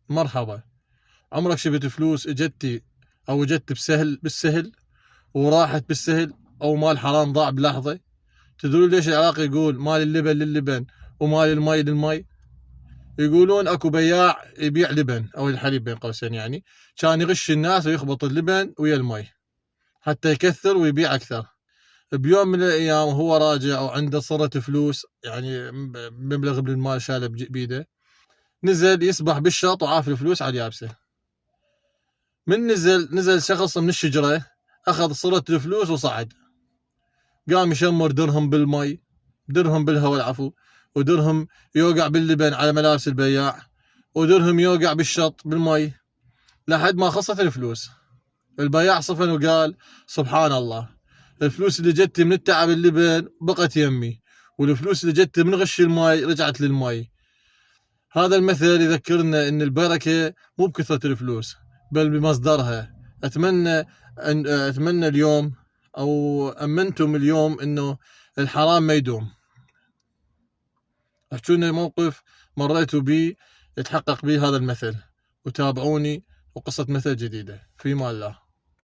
مرحبا، عمرك شفت فلوس اجتي او اجت بالسهل وراحت بالسهل، او مال حرام ضاع بلحظة؟ تدرون ليش العراقي يقول مال اللبن للبن ومال المي للمي؟ يقولون اكو بياع يبيع لبن او الحليب بين قوسين، يعني كان يغش الناس ويخبط اللبن ويا المي حتى يكثر ويبيع اكثر. بيوم من الايام وهو راجع وعنده صرة فلوس، يعني مبلغ من المال شاله بيده، نزل يسبح بالشط وعاف الفلوس على اليابسه. من نزل شخص من الشجره، اخذ صرة الفلوس وصعد، قام يشمر درهم بالمي، درهم بالهواء العفو، ودرهم يوقع باللبن على ملابس البياع، ودرهم يوقع بالشط بالمي، لحد ما خلصت الفلوس. البياع صفن وقال سبحان الله، الفلوس اللي جتي من التعب اللبن بقت يمي، والفلوس اللي جتي من غش الماي رجعت للماي. هذا المثل يذكرنا ان البركة مو بكثرة الفلوس بل بمصدرها. اتمنى اليوم او امنتم اليوم انه الحرام ما يدوم. احكوا لنا موقف مريتوا به يتحقق به هذا المثل، وتابعوني وقصة مثل جديدة. في امان الله.